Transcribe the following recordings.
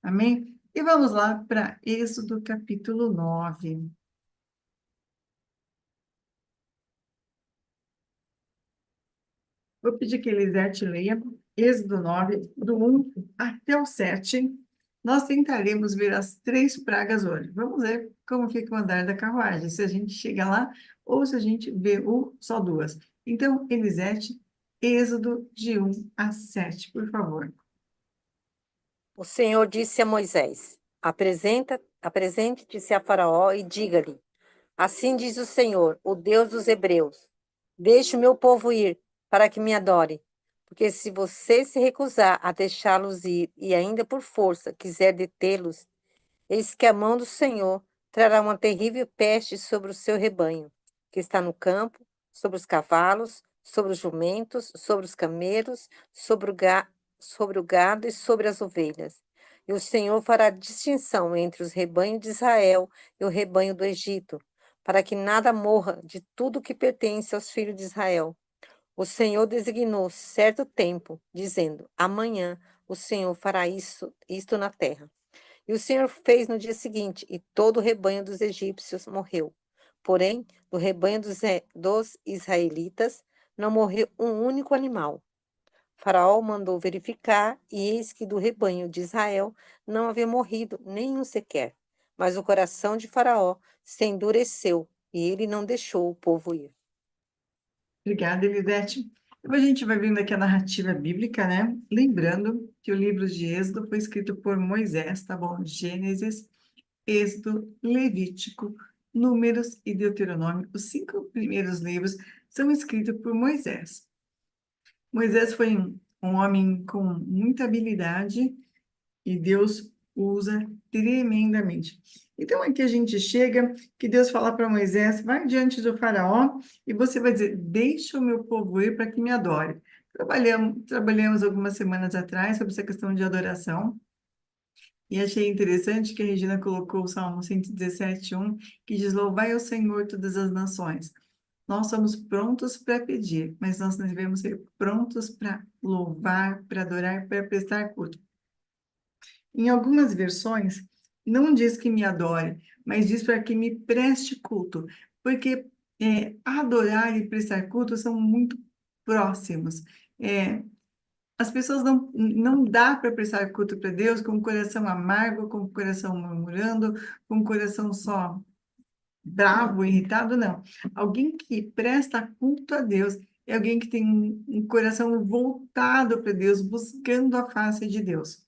Amém? E vamos lá para Êxodo capítulo 9. Vou pedir que Elisete leia Êxodo 9, do 1 até o 7. Nós tentaremos ver as 3 pragas hoje. Vamos ver como fica o andar da carruagem, se a gente chega lá ou se a gente vê só 2. Então, Elisete, Êxodo de 1 a 7, por favor. O Senhor disse a Moisés: Apresente-te a Faraó e diga-lhe: Assim diz o Senhor, o Deus dos Hebreus: Deixe o meu povo ir, para que me adore. Porque se você se recusar a deixá-los ir e ainda por força quiser detê-los, eis que a mão do Senhor trará uma terrível peste sobre o seu rebanho, que está no campo, sobre os cavalos, sobre os jumentos, sobre os camelos, sobre o gado e sobre as ovelhas. E o Senhor fará distinção entre os rebanhos de Israel e o rebanho do Egito, para que nada morra de tudo que pertence aos filhos de Israel. O Senhor designou certo tempo, dizendo: Amanhã o Senhor fará isto na terra. E o Senhor fez no dia seguinte, e todo o rebanho dos egípcios morreu. Porém, do rebanho dos israelitas não morreu um único animal. Faraó mandou verificar, e eis que do rebanho de Israel não havia morrido nenhum sequer. Mas o coração de Faraó se endureceu, e ele não deixou o povo ir. Obrigada, Elisete. Então, a gente vai vendo aqui a narrativa bíblica, né? Lembrando que o livro de Êxodo foi escrito por Moisés, tá bom? Gênesis, Êxodo, Levítico, Números e Deuteronômio. Os 5 primeiros livros são escritos por Moisés. Moisés foi um homem com muita habilidade e Deus usa tremendamente. Então, aqui a gente chega, que Deus fala para Moisés, vai diante do faraó e você vai dizer, deixa o meu povo ir para que me adore. Trabalhamos algumas semanas atrás sobre essa questão de adoração e achei interessante que a Regina colocou o Salmo 117:1, que diz, louvai ao Senhor todas as nações. Nós somos prontos para pedir, mas nós devemos ser prontos para louvar, para adorar, para prestar culto. Em algumas versões, não diz que me adore, mas diz para que me preste culto, porque adorar e prestar culto são muito próximos. É, as pessoas não dá para prestar culto para Deus com o coração amargo, com o coração murmurando, com o coração só bravo, irritado, não. Alguém que presta culto a Deus é alguém que tem um coração voltado para Deus, buscando a face de Deus.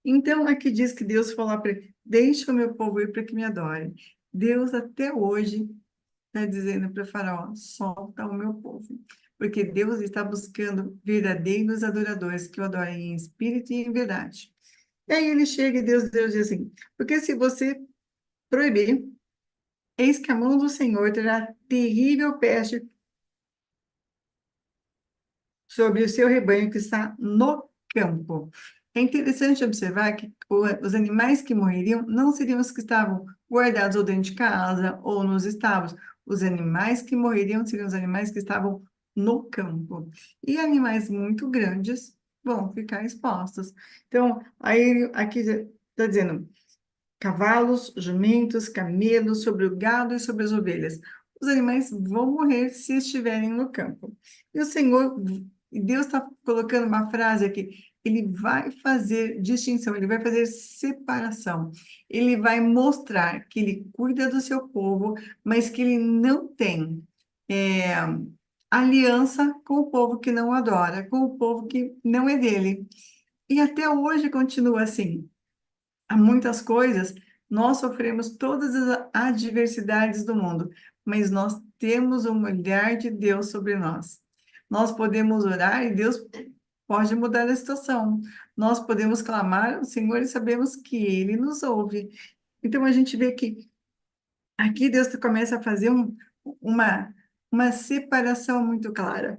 Então, aqui diz que Deus falou para ele, deixa o meu povo ir para que me adore. Deus até hoje está dizendo para Faraó, solta o meu povo. Porque Deus está buscando verdadeiros adoradores que o adorem em espírito e em verdade. E aí ele chega e Deus diz assim, porque se você proibir, eis que a mão do Senhor terá terrível peste sobre o seu rebanho que está no campo. É interessante observar que os animais que morreriam não seriam os que estavam guardados ou dentro de casa ou nos estábulos. Os animais que morreriam seriam os animais que estavam no campo. E animais muito grandes vão ficar expostos. Então, aí aqui está dizendo cavalos, jumentos, camelos, sobre o gado e sobre as ovelhas. Os animais vão morrer se estiverem no campo. E o Senhor, Deus está colocando uma frase aqui, ele vai fazer distinção, ele vai fazer separação, ele vai mostrar que ele cuida do seu povo, mas que ele não tem é, aliança com o povo que não adora, com o povo que não é dele. E até hoje continua assim. Há muitas coisas, nós sofremos todas as adversidades do mundo, mas nós temos um olhar de Deus sobre nós. Nós podemos orar e Deus pode mudar a situação. Nós podemos clamar ao Senhor e sabemos que Ele nos ouve. Então a gente vê que aqui Deus começa a fazer uma, uma separação muito clara.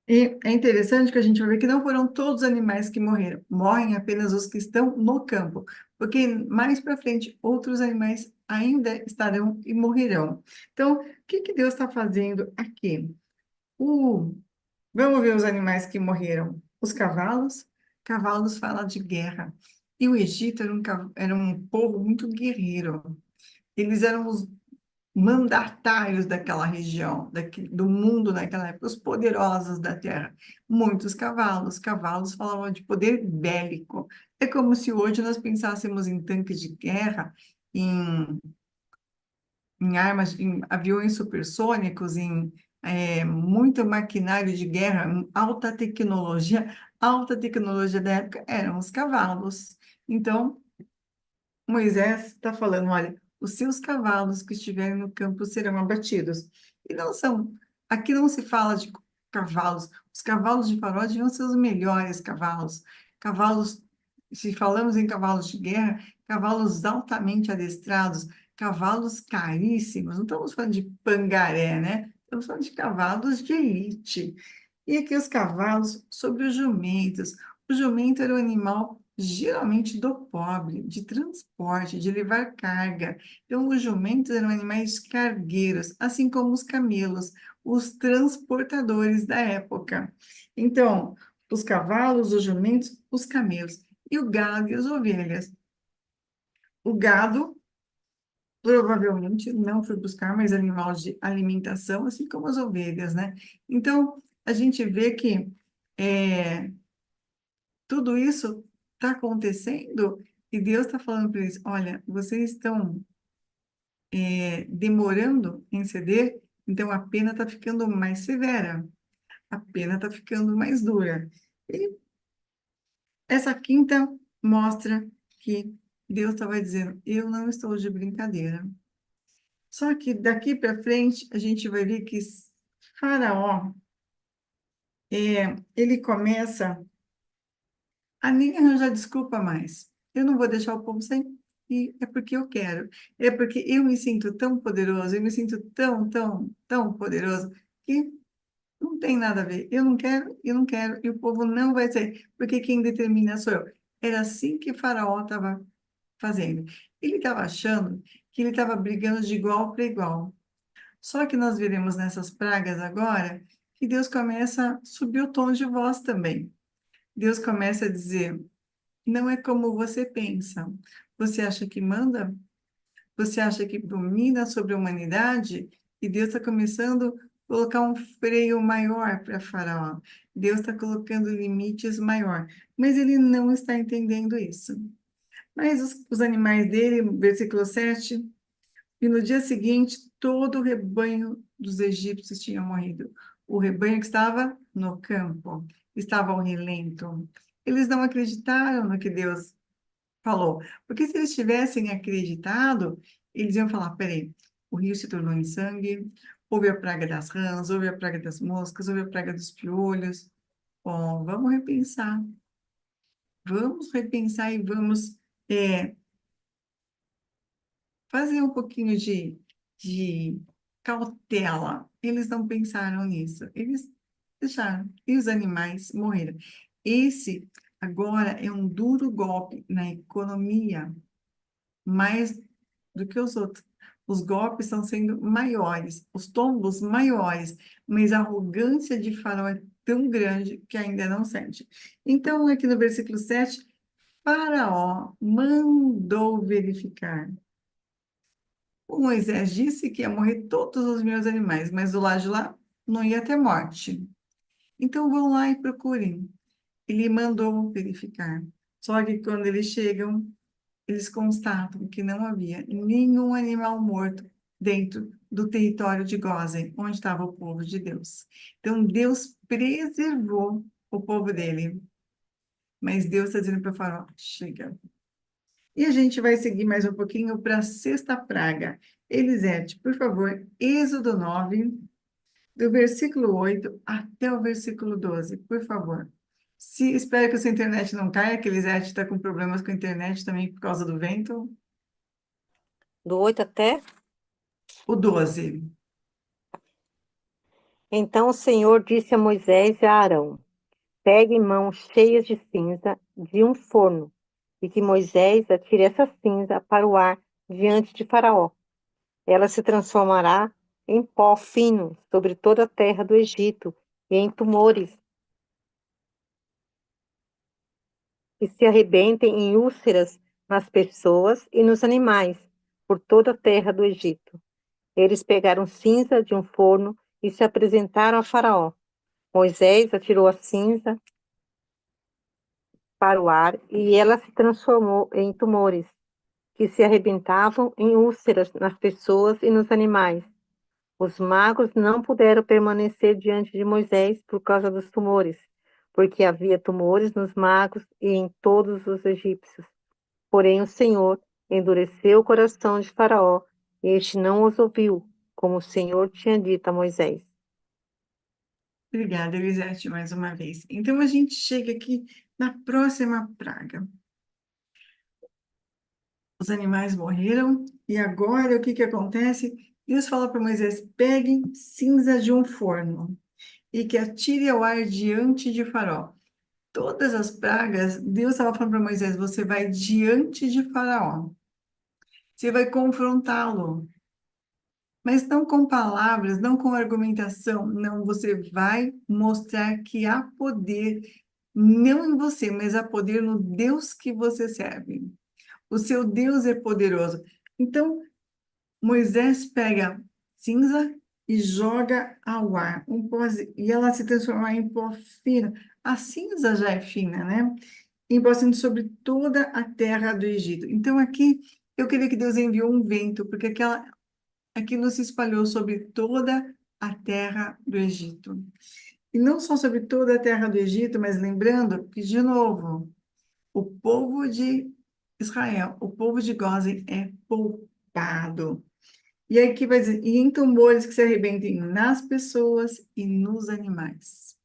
E é interessante que a gente vai ver que não foram todos os animais que morreram, morrem apenas os que estão no campo, porque mais para frente outros animais ainda estarão e morrerão. Então, o que que Deus está fazendo aqui? Vamos ver os animais que morreram. Os cavalos, cavalos fala de guerra. E o Egito era um povo muito guerreiro. Eles eram os mandatários daquela região, do mundo naquela época, os poderosos da terra. Muitos cavalos, cavalos falavam de poder bélico. É como se hoje nós pensássemos em tanques de guerra, em, em armas, em aviões supersônicos, em muito maquinário de guerra, em alta tecnologia da época eram os cavalos. Então, Moisés está falando, olha, os seus cavalos que estiverem no campo serão abatidos. E não são, aqui não se fala de cavalos, os cavalos de Faraó deviam ser os melhores cavalos. Cavalos, se falamos em cavalos de guerra, cavalos altamente adestrados, cavalos caríssimos, não estamos falando de pangaré, né? Estamos falando de cavalos de elite. E aqui os cavalos sobre os jumentos. O jumento era o animal geralmente do pobre, de transporte, de levar carga. Então, os jumentos eram animais cargueiros, assim como os camelos, os transportadores da época. Então, os cavalos, os jumentos, os camelos, e o gado e as ovelhas. O gado, provavelmente, não foi buscar mais animal de alimentação, assim como as ovelhas, né? Então, a gente vê que tudo isso está acontecendo e Deus está falando para eles: olha, vocês estão demorando em ceder, então a pena está ficando mais severa, a pena está ficando mais dura. E essa quinta mostra que Deus estava dizendo: eu não estou de brincadeira. Só que daqui para frente a gente vai ver que Faraó, ele começa a nem arranjar desculpa mais. Eu não vou deixar o povo sem, e é porque eu quero. É porque eu me sinto tão poderoso, eu me sinto tão, tão, tão poderoso, que não tem nada a ver. Eu não quero, e o povo não vai sair, porque quem determina sou eu. Era assim que Faraó estava fazendo. Ele estava achando que ele estava brigando de igual para igual. Só que nós veremos nessas pragas agora que Deus começa a subir o tom de voz também. Deus começa a dizer: não é como você pensa. Você acha que manda? Você acha que domina sobre a humanidade? E Deus está começando a colocar um freio maior para Faraó. Deus está colocando limites maior. Mas ele não está entendendo isso. Mas os animais dele, versículo 7, e no dia seguinte, todo o rebanho dos egípcios tinha morrido. O rebanho que estava no campo, estava ao relento. Eles não acreditaram no que Deus falou. Porque se eles tivessem acreditado, eles iam falar: peraí, o rio se tornou em sangue, houve a praga das rãs, houve a praga das moscas, houve a praga dos piolhos. Bom, vamos repensar e vamos é, fazer um pouquinho de cautela. Eles não pensaram nisso, eles deixaram, e os animais morreram. Esse agora é um duro golpe na economia, mais do que os outros. Os golpes estão sendo maiores, os tombos maiores, mas a arrogância de Faraó é tão grande que ainda não sente. Então, aqui no versículo 7, Faraó mandou verificar. O Moisés disse que ia morrer todos os meus animais, mas do lado de lá não ia ter morte. Então vão lá e procurem. Ele mandou verificar. Só que quando eles chegam, eles constatam que não havia nenhum animal morto dentro do território de Gósen, onde estava o povo de Deus. Então, Deus preservou o povo dele. Mas Deus está dizendo para o faraó: chega. E a gente vai seguir mais um pouquinho para a sexta praga. Elisete, por favor, Êxodo 9, do versículo 8 até o versículo 12, por favor. Espero que a sua internet não caia, que Elisete está com problemas com a internet também por causa do vento. Do 8 até. O 12. Então o Senhor disse a Moisés e a Arão: pegue mãos cheias de cinza de um forno, e que Moisés atire essa cinza para o ar diante de Faraó. Ela se transformará em pó fino sobre toda a terra do Egito e em tumores. que se arrebentem em úlceras nas pessoas e nos animais, por toda a terra do Egito. Eles pegaram cinza de um forno e se apresentaram a Faraó. Moisés atirou a cinza para o ar e ela se transformou em tumores, que se arrebentavam em úlceras nas pessoas e nos animais. Os magos não puderam permanecer diante de Moisés por causa dos tumores, porque havia tumores nos magos e em todos os egípcios. Porém, o Senhor endureceu o coração de Faraó, e este não os ouviu, como o Senhor tinha dito a Moisés. Obrigada, Elisete, mais uma vez. Então, a gente chega aqui na próxima praga. Os animais morreram, e agora o que que acontece? Deus fala para Moisés: pegue cinza de um forno e que atire ao ar diante de Faraó. Todas as pragas, Deus estava falando para Moisés: você vai diante de Faraó, você vai confrontá-lo, mas não com palavras, não com argumentação, não, você vai mostrar que há poder, não em você, mas há poder no Deus que você serve. O seu Deus é poderoso. Então, Moisés pega cinza e joga ao ar, e ela se transforma em pó fino. A cinza já é fina, né? E pó fino sobre toda a terra do Egito. Então, aqui, eu queria que Deus enviou um vento, porque aquilo se espalhou sobre toda a terra do Egito. E não só sobre toda a terra do Egito, mas lembrando que, de novo, o povo de Israel, o povo de Gósen é poupado. E aí que vai dizer, e em tumores que se arrebentem nas pessoas e nos animais.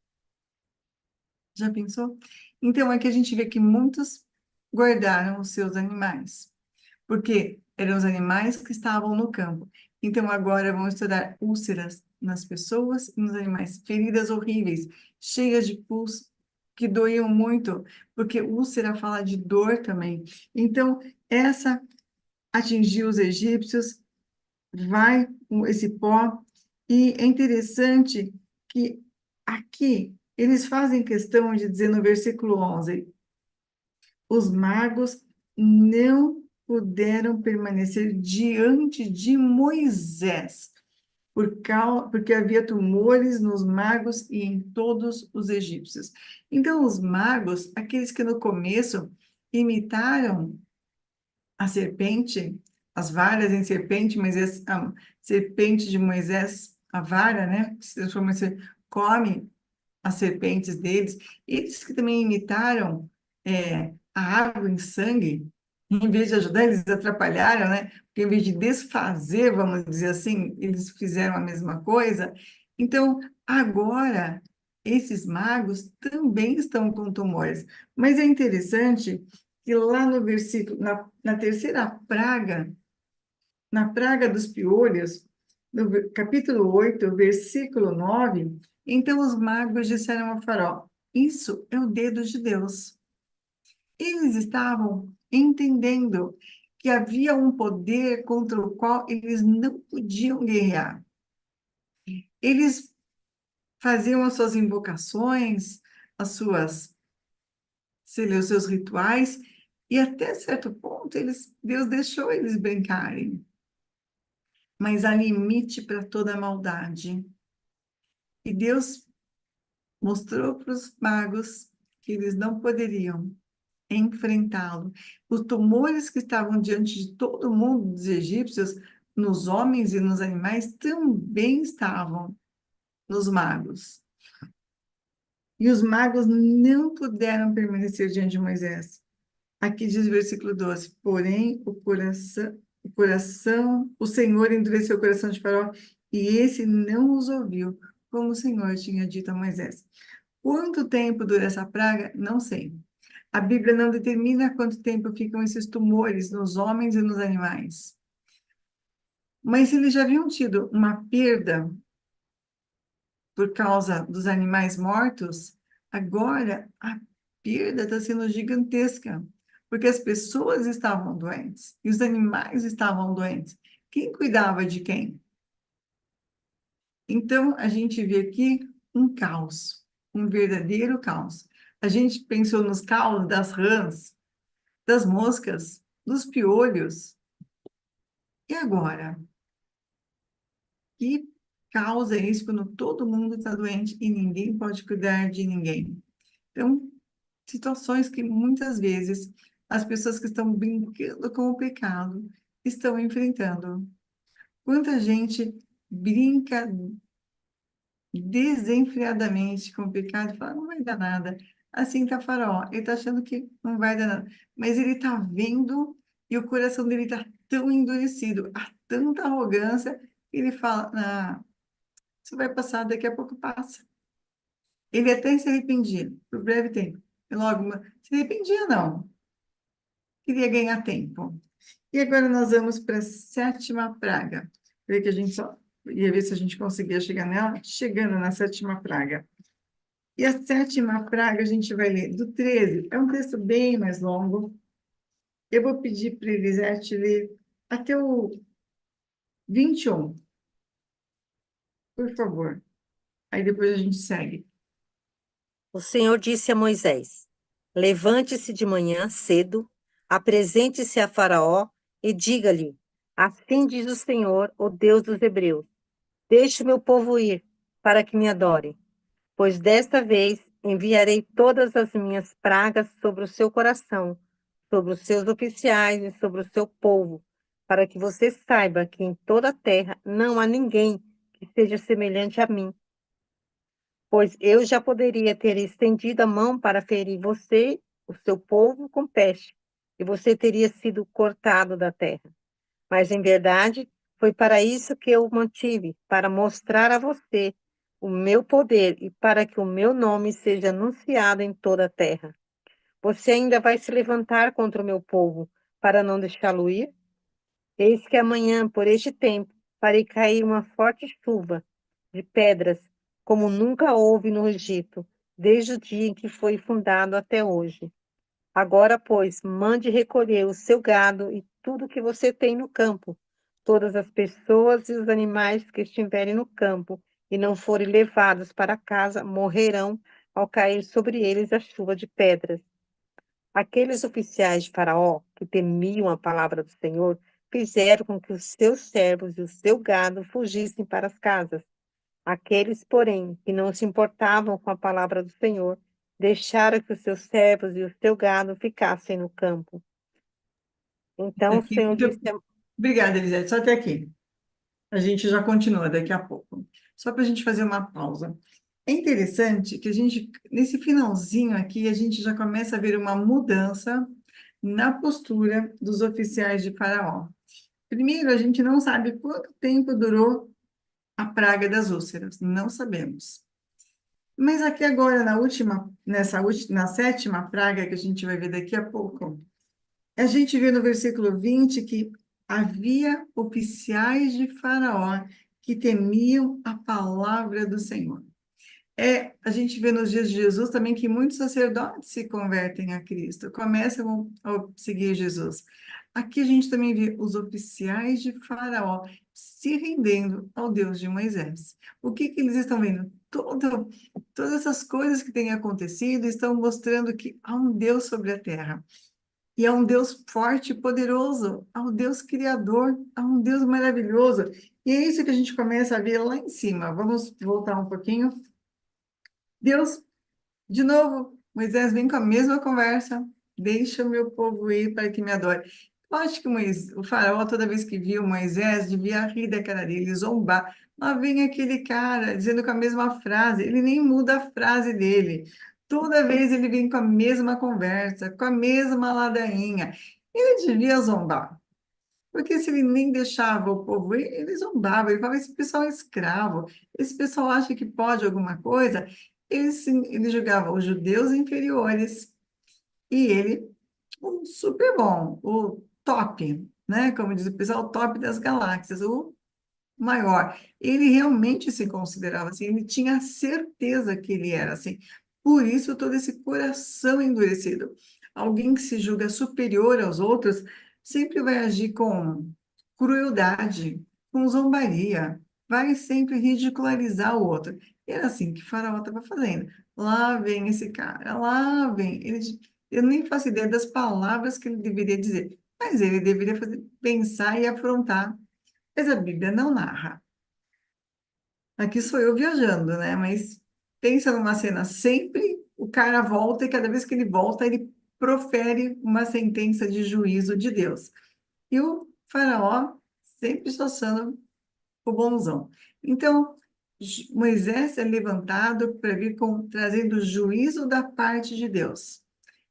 Já pensou? Então, é que a gente vê que muitos guardaram os seus animais, porque eram os animais que estavam no campo. Então, agora vão estudar úlceras nas pessoas e nos animais, feridas horríveis, cheias de pus, que doíam muito, porque úlcera fala de dor também. Então, essa atingiu os egípcios, vai com esse pó, e é interessante que aqui eles fazem questão de dizer no versículo 11: os magos não puderam permanecer diante de Moisés, porque havia tumores nos magos e em todos os egípcios. Então, os magos, aqueles que no começo imitaram a serpente, as varas em serpente, mas a serpente de Moisés, a vara, né, que se transforma come as serpentes deles, eles que também imitaram a água em sangue, em vez de ajudar, eles atrapalharam, né? Porque em vez de desfazer, vamos dizer assim, eles fizeram a mesma coisa. Então, agora, esses magos também estão com tumores. Mas é interessante que lá no versículo, na terceira praga, na praga dos piolhos, no capítulo 8, versículo 9, então os magos disseram a Faraó: isso é o dedo de Deus. Eles estavam entendendo que havia um poder contra o qual eles não podiam guerrear. Eles faziam as suas invocações, as suas, sei lá, os seus rituais, e até certo ponto Deus deixou eles brincarem. Mas há limite para toda maldade. E Deus mostrou para os magos que eles não poderiam enfrentá-lo. Os tumores que estavam diante de todo mundo dos egípcios, nos homens e nos animais, também estavam nos magos. E os magos não puderam permanecer diante de Moisés. Aqui diz o versículo 12: porém, o Senhor endureceu o coração de Faraó, e esse não os ouviu, como o Senhor tinha dito a Moisés. Quanto tempo dura essa praga? Não sei. A Bíblia não determina quanto tempo ficam esses tumores nos homens e nos animais. Mas se eles já haviam tido uma perda por causa dos animais mortos, agora a perda está sendo gigantesca, porque as pessoas estavam doentes e os animais estavam doentes. Quem cuidava de quem? Então, a gente vê aqui um caos, um verdadeiro caos. A gente pensou nos caules das rãs, das moscas, dos piolhos. E agora? Que causa isso quando todo mundo está doente e ninguém pode cuidar de ninguém? Então, situações que muitas vezes as pessoas que estão brincando com o pecado estão enfrentando. Quanta gente brinca desenfreadamente com o pecado e fala, não vai dar nada. Assim está Faraó, ele está achando que não vai dar nada. Mas ele está vendo e o coração dele está tão endurecido, há tanta arrogância, que ele fala, ah, isso vai passar, daqui a pouco passa. Ele até se arrependia, por breve tempo. E logo, se arrependia não, queria ganhar tempo. E agora nós vamos para a sétima praga. Ver que a gente só ia ver se a gente conseguia chegar nela, chegando na sétima praga. E a sétima praga a gente vai ler do 13. É um texto bem mais longo. Eu vou pedir para Elisete ler até o 21, por favor. Aí depois a gente segue. O Senhor disse a Moisés: Levante-se de manhã cedo, apresente-se a Faraó e diga-lhe: Assim diz o Senhor, o Deus dos Hebreus: Deixe o meu povo ir, para que me adore. Pois desta vez enviarei todas as minhas pragas sobre o seu coração, sobre os seus oficiais e sobre o seu povo, para que você saiba que em toda a terra não há ninguém que seja semelhante a mim. Pois eu já poderia ter estendido a mão para ferir você, o seu povo, com peste, e você teria sido cortado da terra. Mas, em verdade, foi para isso que eu o mantive, para mostrar a você o meu poder e para que o meu nome seja anunciado em toda a terra. Você ainda vai se levantar contra o meu povo, para não deixá-lo ir? Eis que amanhã, por este tempo, farei cair uma forte chuva de pedras, como nunca houve no Egito, desde o dia em que foi fundado até hoje. Agora, pois, mande recolher o seu gado e tudo que você tem no campo, todas as pessoas e os animais que estiverem no campo e não forem levados para casa morrerão ao cair sobre eles a chuva de pedras. Aqueles oficiais de Faraó, que temiam a palavra do Senhor, fizeram com que os seus servos e o seu gado fugissem para as casas. Aqueles, porém, que não se importavam com a palavra do Senhor, deixaram que os seus servos e o seu gado ficassem no campo. Então o Aqui, Senhor disse obrigada, Elisete. Só até aqui. A gente já continua daqui a pouco. Só para a gente fazer uma pausa. É interessante que a gente, nesse finalzinho aqui, a gente já começa a ver uma mudança na postura dos oficiais de Faraó. Primeiro, a gente não sabe quanto tempo durou a praga das úlceras, não sabemos. Mas aqui agora, na sétima praga que a gente vai ver daqui a pouco, a gente vê no versículo 20 que havia oficiais de Faraó que temiam a palavra do Senhor. A gente vê nos dias de Jesus também que muitos sacerdotes se convertem a Cristo, começam a seguir Jesus. Aqui a gente também vê os oficiais de Faraó se rendendo ao Deus de Moisés. O que que eles estão vendo? Todas essas coisas que têm acontecido estão mostrando que há um Deus sobre a terra. E há um Deus forte e poderoso, há um Deus criador, há um Deus maravilhoso. E é isso que a gente começa a ver lá em cima. Vamos voltar um pouquinho. Deus, de novo, Moisés vem com a mesma conversa. Deixa o meu povo ir para que me adore. Eu acho que o faraó, toda vez que viu Moisés, devia rir da cara dele, zombar. Lá vem aquele cara dizendo com a mesma frase, ele nem muda a frase dele. Toda vez ele vem com a mesma conversa, com a mesma ladainha. Ele devia zombar. Porque se ele nem deixava o povo ir, ele zombava, ele falava, esse pessoal é escravo, esse pessoal acha que pode alguma coisa. Ele julgava os judeus inferiores e ele, o super bom, o top, né? Como diz o pessoal, o top das galáxias, o maior. Ele realmente se considerava assim, ele tinha certeza que ele era assim. Por isso, todo esse coração endurecido. Alguém que se julga superior aos outros sempre vai agir com crueldade, com zombaria, vai sempre ridicularizar o outro. Era assim que Faraó estava fazendo. Lá vem esse cara, lá vem. Eu nem faço ideia das palavras que ele deveria dizer, mas ele deveria pensar e afrontar. Mas a Bíblia não narra. Aqui sou eu viajando, né? Mas pensa numa cena, sempre o cara volta e cada vez que ele volta, ele profere uma sentença de juízo de Deus. E o faraó sempre só sendo o bonzão. Então, Moisés é levantado para vir trazendo juízo da parte de Deus.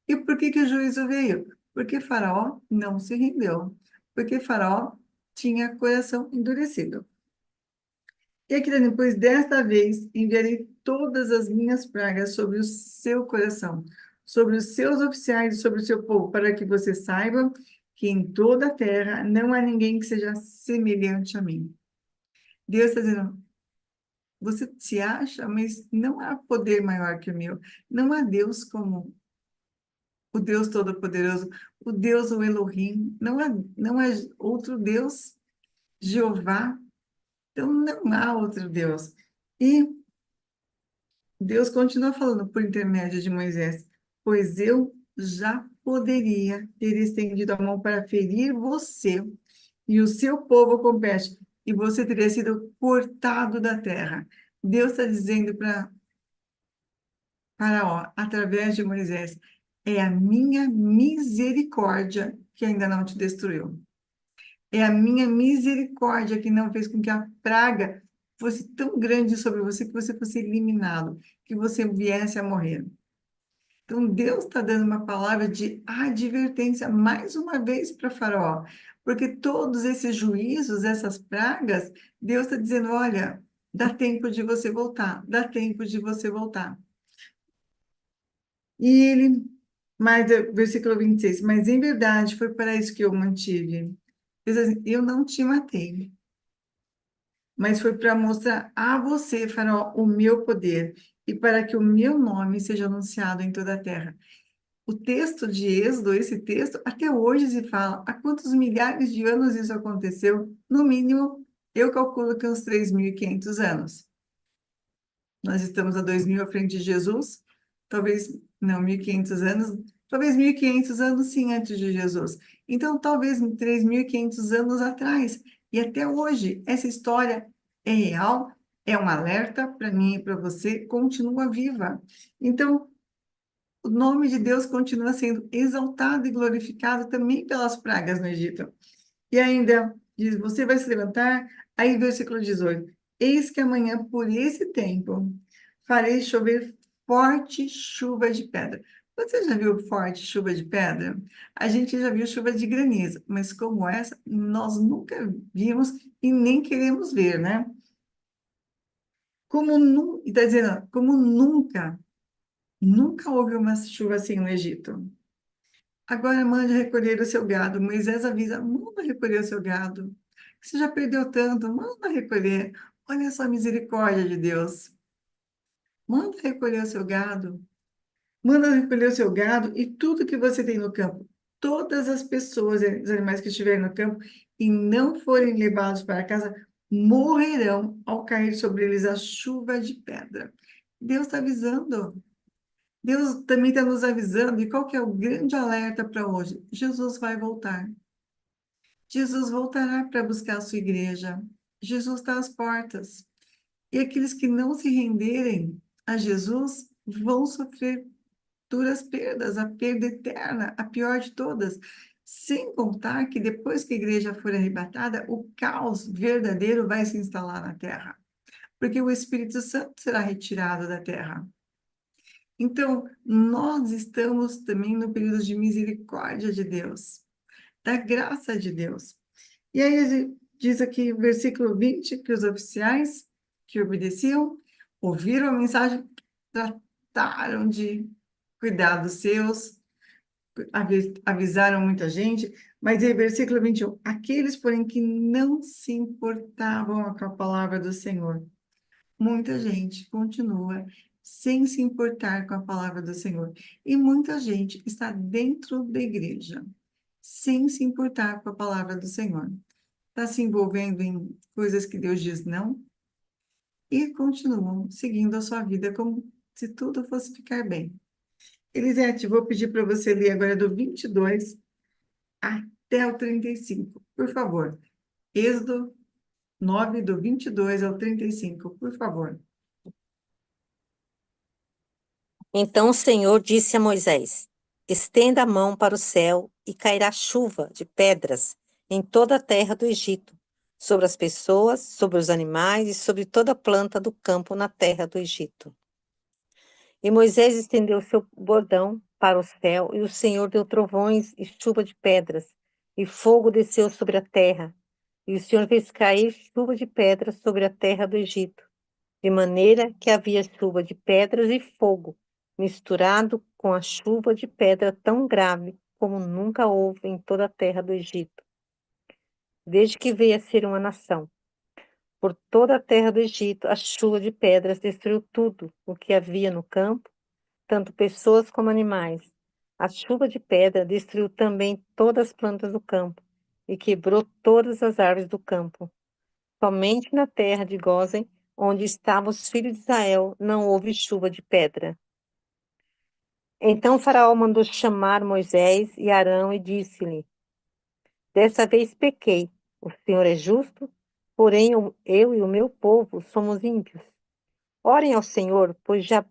E por que que o juízo veio? Porque Faraó não se rendeu. Porque Faraó tinha coração endurecido. E aqui, depois desta vez, enviarei todas as minhas pragas sobre o seu coração, sobre os seus oficiais e sobre o seu povo, para que você saiba que em toda a terra não há ninguém que seja semelhante a mim. Deus está dizendo, você se acha, mas não há poder maior que o meu. Não há Deus como o Deus Todo-Poderoso, o Deus, o Elohim. Não há outro Deus, Jeová. Então, não há outro Deus. E Deus continua falando por intermédio de Moisés, pois eu já poderia ter estendido a mão para ferir você e o seu povo com peste, e você teria sido cortado da terra. Deus está dizendo para Faraó, através de Moisés, é a minha misericórdia que ainda não te destruiu. É a minha misericórdia que não fez com que a praga fosse tão grande sobre você que você fosse eliminado, que você viesse a morrer. Então, Deus está dando uma palavra de advertência mais uma vez para Faraó, porque todos esses juízos, essas pragas, Deus está dizendo: olha, dá tempo de você voltar, dá tempo de você voltar. E ele, versículo 26, mas em verdade foi para isso que eu mantive. Diz assim, eu não te matei, mas foi para mostrar a você, Faraó, o meu poder e para que o meu nome seja anunciado em toda a terra. O texto de Êxodo, esse texto, até hoje se fala. Há quantos milhares de anos isso aconteceu? No mínimo, eu calculo que uns 3.500 anos. Nós estamos a 2.000 à frente de Jesus, talvez, não, 1.500 anos, talvez 1.500 anos sim antes de Jesus. Então, talvez 3.500 anos atrás. E até hoje, essa história é real, é um alerta para mim e para você, continua viva. Então, o nome de Deus continua sendo exaltado e glorificado também pelas pragas no Egito. E ainda diz: você vai se levantar. Aí, versículo 18: eis que amanhã, por esse tempo, farei chover forte chuva de pedra. Você já viu forte chuva de pedra? A gente já viu chuva de granizo, mas como essa, nós nunca vimos e nem queremos ver, né? Está dizendo, como nunca houve uma chuva assim no Egito. Agora mande recolher o seu gado. Moisés avisa, manda recolher o seu gado. Você já perdeu tanto, manda recolher. Olha só a misericórdia de Deus. Manda recolher o seu gado. Manda recolher o seu gado e tudo que você tem no campo. Todas as pessoas, os animais que estiverem no campo e não forem levados para casa, morrerão ao cair sobre eles a chuva de pedra. Deus está avisando. Deus também está nos avisando, e qual que é o grande alerta para hoje? Jesus vai voltar. Jesus voltará para buscar a sua igreja. Jesus está às portas. E aqueles que não se renderem a Jesus vão sofrer duras perdas, a perda eterna, a pior de todas. Sem contar que depois que a igreja for arrebatada, o caos verdadeiro vai se instalar na terra, porque o Espírito Santo será retirado da terra. Então, nós estamos também no período de misericórdia de Deus, da graça de Deus. E aí diz aqui, versículo 20, que os oficiais que obedeciam, ouviram a mensagem, trataram de cuidar dos seus, avisaram muita gente, mas aí, versículo 21, aqueles, porém, que não se importavam com a palavra do Senhor, muita gente continua sem se importar com a palavra do Senhor. E muita gente está dentro da igreja, sem se importar com a palavra do Senhor. Está se envolvendo em coisas que Deus diz não, e continuam seguindo a sua vida como se tudo fosse ficar bem. Elisete, vou pedir para você ler agora do 22 até o 35, por favor. Êxodo 9, do 22 ao 35, por favor. Então o Senhor disse a Moisés: Estenda a mão para o céu e cairá chuva de pedras em toda a terra do Egito, sobre as pessoas, sobre os animais e sobre toda planta do campo na terra do Egito. E Moisés estendeu seu bordão para o céu, e o Senhor deu trovões e chuva de pedras, e fogo desceu sobre a terra. E o Senhor fez cair chuva de pedras sobre a terra do Egito, de maneira que havia chuva de pedras e fogo, misturado com a chuva de pedra tão grave como nunca houve em toda a terra do Egito, desde que veio a ser uma nação. Por toda a terra do Egito, a chuva de pedras destruiu tudo o que havia no campo, tanto pessoas como animais. A chuva de pedra destruiu também todas as plantas do campo e quebrou todas as árvores do campo. Somente na terra de Gósen, onde estavam os filhos de Israel, não houve chuva de pedra. Então Faraó mandou chamar Moisés e Arão e disse-lhe: Dessa vez pequei. O Senhor é justo, porém eu e o meu povo somos ímpios. Orem ao Senhor, pois já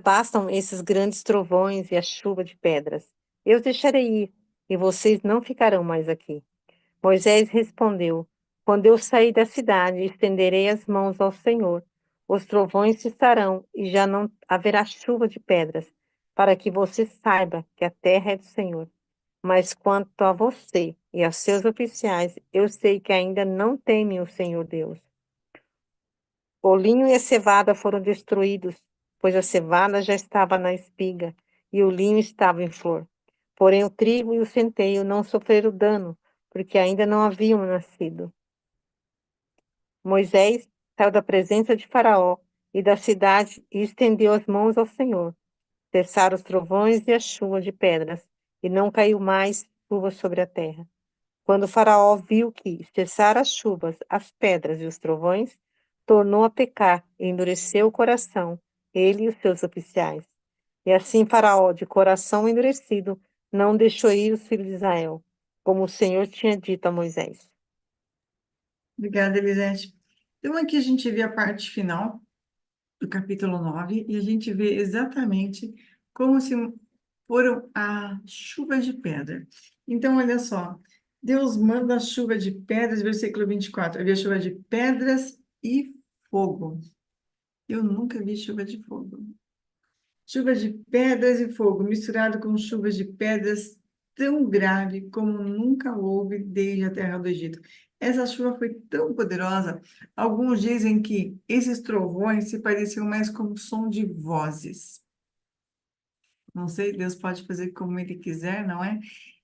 bastam esses grandes trovões e a chuva de pedras. Eu os deixarei ir, e vocês não ficarão mais aqui. Moisés respondeu: Quando eu sair da cidade, estenderei as mãos ao Senhor. Os trovões cessarão e já não haverá chuva de pedras, para que você saiba que a terra é do Senhor. Mas quanto a você e aos seus oficiais, eu sei que ainda não temem o Senhor Deus. O linho e a cevada foram destruídos, pois a cevada já estava na espiga e o linho estava em flor. Porém, o trigo e o centeio não sofreram dano, porque ainda não haviam nascido. Moisés saiu da presença de Faraó e da cidade e estendeu as mãos ao Senhor. Cessaram os trovões e a chuva de pedras, e não caiu mais chuva sobre a terra. Quando Faraó viu que cessaram as chuvas, as pedras e os trovões, tornou a pecar e endureceu o coração, ele e os seus oficiais. E assim Faraó, de coração endurecido, não deixou ir os filhos de Israel, como o Senhor tinha dito a Moisés. Obrigada, Elisete. Então, aqui a gente vê a parte final do capítulo 9 e a gente vê exatamente como se foram a chuva de pedra. Então, olha só, Deus manda a chuva de pedras, versículo 24. Havia chuva de pedras e fogo. Eu nunca vi chuva de fogo. Chuva de pedras e fogo, misturado com chuvas de pedras tão grave como nunca houve desde a terra do Egito. Essa chuva foi tão poderosa, alguns dizem que esses trovões se pareciam mais com o som de vozes. Não sei, Deus pode fazer como Ele quiser, não é?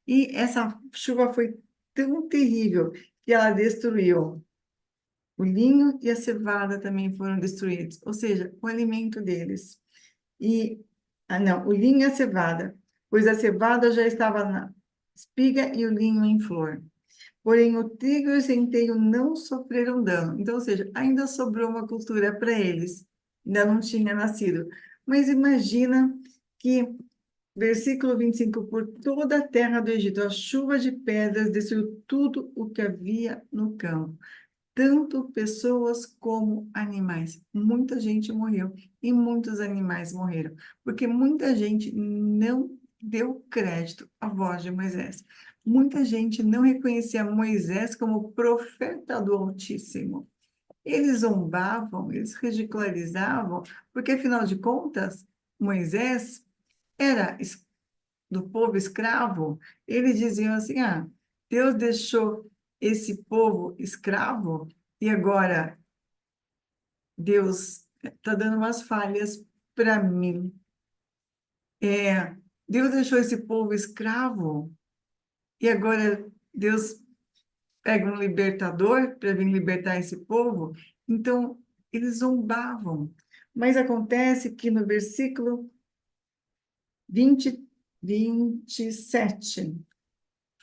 E essa chuva foi tão terrível que ela destruiu. O linho e a cevada também foram destruídos, ou seja, o alimento deles. E, não, o linho e a cevada, pois a cevada já estava na espiga e o linho em flor. Porém, o trigo e o centeio não sofreram dano. Então, ou seja, ainda sobrou uma cultura para eles. Ainda não tinha nascido. Mas imagina que, versículo 25, por toda a terra do Egito, a chuva de pedras destruiu tudo o que havia no campo, tanto pessoas como animais. Muita gente morreu e muitos animais morreram, porque muita gente não deu crédito à voz de Moisés. Muita gente não reconhecia Moisés como profeta do Altíssimo. Eles zombavam, eles ridicularizavam, porque afinal de contas, Moisés era do povo escravo. Eles diziam assim: ah, Deus deixou esse povo escravo e agora Deus está dando umas falhas para mim. Deus deixou esse povo escravo e agora Deus pega um libertador para vir libertar esse povo. Então, eles zombavam. Mas acontece que no versículo 20, 27,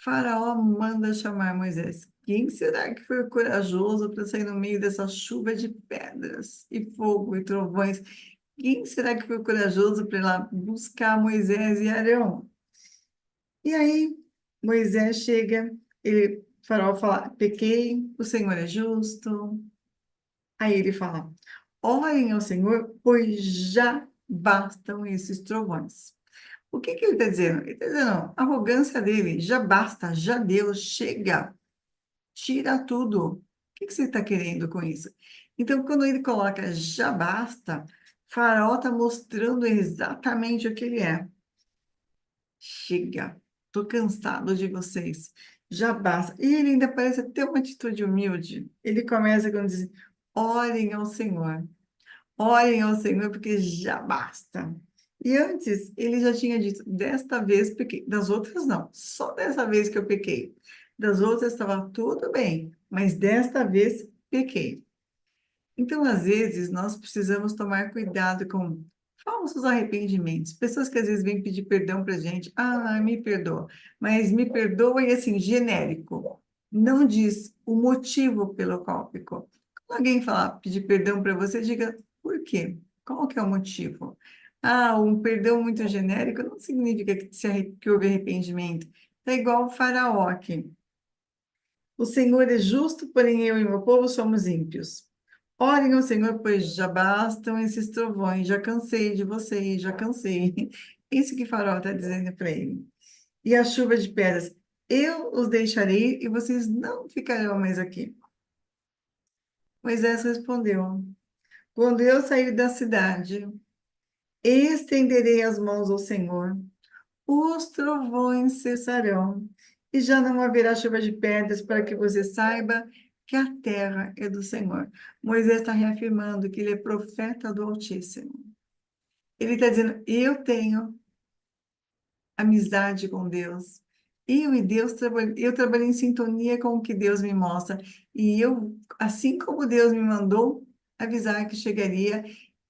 Faraó manda chamar Moisés. Quem será que foi corajoso para sair no meio dessa chuva de pedras e fogo e trovões? Quem será que foi corajoso para ir lá buscar Moisés e Arão? E aí, Moisés chega, Faraó fala: pequei, o Senhor é justo. Aí ele fala: orem ao Senhor, pois já bastam esses trovões. O que que ele está dizendo? Ele está dizendo: a arrogância dele já basta, já deu, chega, tira tudo. O que que você está querendo com isso? Então, quando ele coloca já basta, Faraó está mostrando exatamente o que ele é. Chega, tô cansado de vocês. Já basta. E ele ainda parece ter uma atitude humilde. Ele começa quando diz: orem ao Senhor. Orem ao Senhor, porque já basta. E antes, ele já tinha dito: desta vez pequei. Das outras, não. Só dessa vez que eu pequei. Das outras estava tudo bem, mas desta vez pequei. Então, às vezes, nós precisamos tomar cuidado com falsos arrependimentos. Pessoas que às vezes vêm pedir perdão para a gente. Ah, me perdoa. Mas me perdoa e assim, genérico. Não diz o motivo pelo qual pecou. Quando alguém falar, pedir perdão para você, diga por quê? Qual que é o motivo? Ah, um perdão muito genérico não significa que houve arrependimento. É igual o faraó aqui. O Senhor é justo, porém eu e meu povo somos ímpios. Orem ao Senhor, pois já bastam esses trovões, já cansei de vocês, já cansei. Isso que Faraó está dizendo para ele. E a chuva de pedras, eu os deixarei e vocês não ficarão mais aqui. Moisés respondeu: quando eu sair da cidade, estenderei as mãos ao Senhor, os trovões cessarão, e já não haverá chuva de pedras para que você saiba que a terra é do Senhor. Moisés está reafirmando que ele é profeta do Altíssimo. Ele está dizendo: eu tenho amizade com Deus. Eu e Deus eu trabalho em sintonia com o que Deus me mostra. E eu, assim como Deus me mandou avisar que chegaria,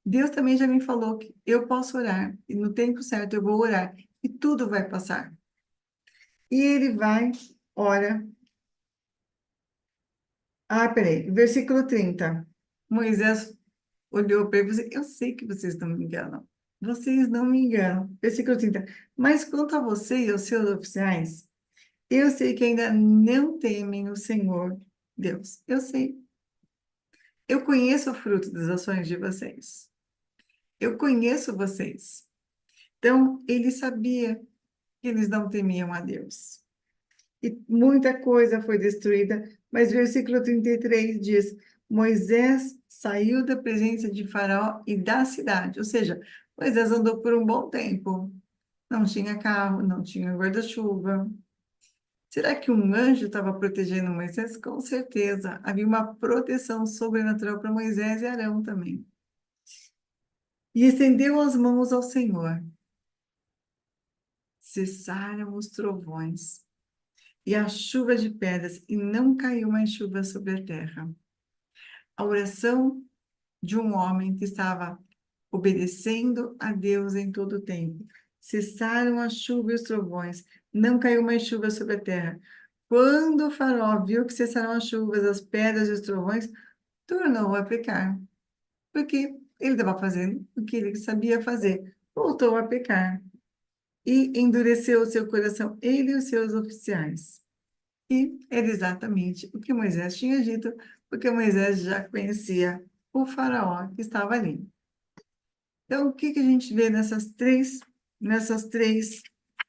Deus também já me falou que eu posso orar. E no tempo certo eu vou orar. E tudo vai passar. E ele vai, ora. Ah, peraí, versículo 30. Moisés olhou para ele e disse: eu sei que vocês não me enganam. Vocês não me enganam. Versículo 30. Mas quanto a você e aos seus oficiais, eu sei que ainda não temem o Senhor Deus. Eu sei. Eu conheço o fruto das ações de vocês. Eu conheço vocês. Então, ele sabia que eles não temiam a Deus. E muita coisa foi destruída, mas versículo 33 diz: Moisés saiu da presença de Faraó e da cidade, ou seja, Moisés andou por um bom tempo, não tinha carro, não tinha guarda-chuva. Será que um anjo estava protegendo Moisés? Com certeza, havia uma proteção sobrenatural para Moisés e Arão também. E estendeu as mãos ao Senhor, cessaram os trovões e a chuva de pedras, e não caiu mais chuva sobre a terra. A oração de um homem que estava obedecendo a Deus em todo o tempo. Cessaram a chuva e os trovões, não caiu mais chuva sobre a terra. Quando o faraó viu que cessaram as chuvas, as pedras e os trovões, tornou a pecar, porque ele estava fazendo o que ele sabia fazer, voltou a pecar e endureceu o seu coração, ele e os seus oficiais. E era exatamente o que Moisés tinha dito, porque Moisés já conhecia o faraó que estava ali. Então, o que que a gente vê nessas três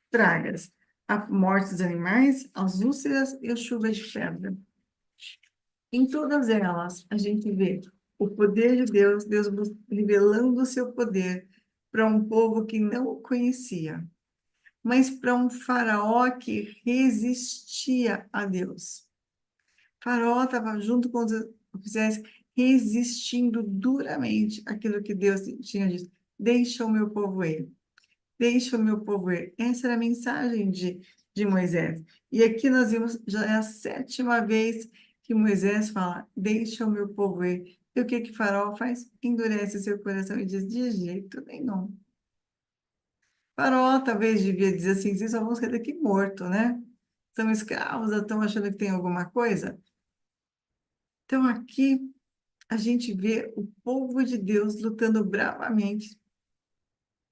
pragas? A morte dos animais, as úlceras e as chuvas de pedra. Em todas elas, a gente vê o poder de Deus, Deus revelando o seu poder para um povo que não o conhecia, mas para um faraó que resistia a Deus. Faraó estava junto com os oficiais resistindo duramente aquilo que Deus tinha dito. Deixa o meu povo ir. Deixa o meu povo ir. Essa era a mensagem de Moisés. E aqui nós vimos, já é a sétima vez que Moisés fala, deixa o meu povo ir. E o que que Faraó faz? Endurece seu coração e diz, de jeito nenhum. Faraó talvez devia dizer assim, vocês só vão sair daqui morto, né? são escravos, estão achando que tem alguma coisa. Então, aqui a gente vê o povo de Deus lutando bravamente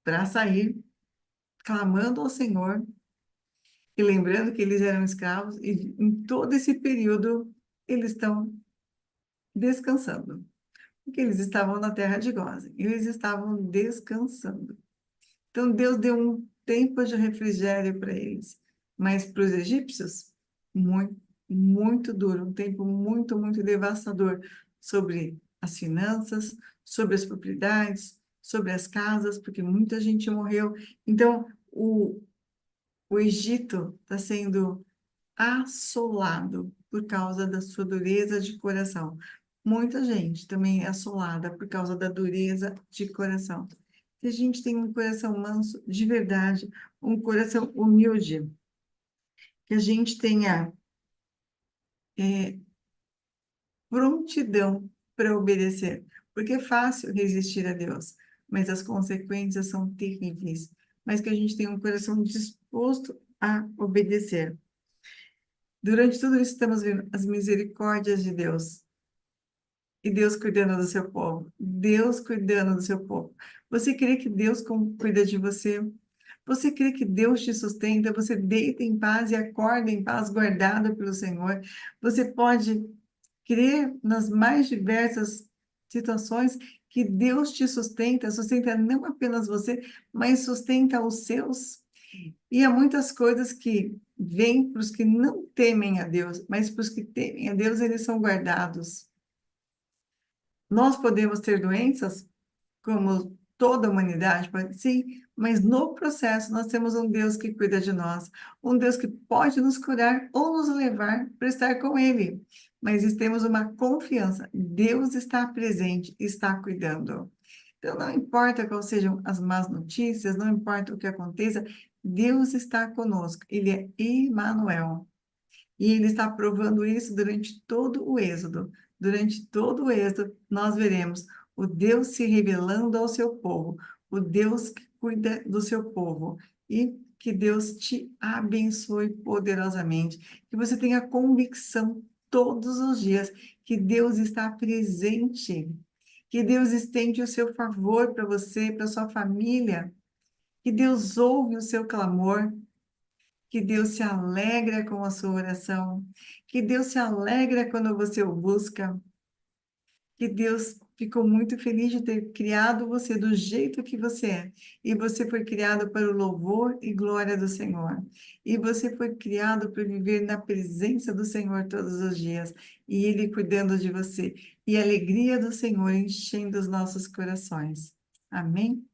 para sair, clamando ao Senhor, e lembrando que eles eram escravos, e em todo esse período eles estão descansando, porque eles estavam na terra de Gósen, eles estavam descansando. Então Deus deu um tempo de refrigério para eles, mas para os egípcios, muito, muito duro, um tempo muito, muito devastador sobre as finanças, sobre as propriedades, sobre as casas, porque muita gente morreu. Então, o Egito está sendo assolado por causa da sua dureza de coração. Muita gente também é assolada por causa da dureza de coração. Se a gente tem um coração manso, de verdade, um coração humilde, que a gente tenha prontidão para obedecer, porque é fácil resistir a Deus, mas as consequências são terríveis. Mas que a gente tenha um coração disposto a obedecer. Durante tudo isso, estamos vendo as misericórdias de Deus. E Deus cuidando do seu povo. Deus cuidando do seu povo. Você crê que Deus cuida de você? Você crê que Deus te sustenta? Você deita em paz e acorda em paz, guardado pelo Senhor? Você pode crer nas mais diversas situações que Deus te sustenta, sustenta não apenas você, mas sustenta os seus. E há muitas coisas que vêm para os que não temem a Deus, mas para os que temem a Deus, eles são guardados. Nós podemos ter doenças, como toda a humanidade pode, sim, mas no processo nós temos um Deus que cuida de nós, um Deus que pode nos curar ou nos levar para estar com Ele. Mas temos uma confiança, Deus está presente, está cuidando. Então, não importa quais sejam as más notícias, não importa o que aconteça, Deus está conosco, Ele é Emmanuel. E ele está provando isso durante todo o Êxodo. Durante todo o Êxodo, nós veremos o Deus se revelando ao seu povo, o Deus que cuida do seu povo. E que Deus te abençoe poderosamente. Que você tenha convicção todos os dias que Deus está presente. Que Deus estende o seu favor para você, para sua família. Que Deus ouve o seu clamor, que Deus se alegra com a sua oração, que Deus se alegra quando você o busca, que Deus ficou muito feliz de ter criado você do jeito que você é, e você foi criado para o louvor e glória do Senhor, e você foi criado para viver na presença do Senhor todos os dias, e Ele cuidando de você, e a alegria do Senhor enchendo os nossos corações. Amém?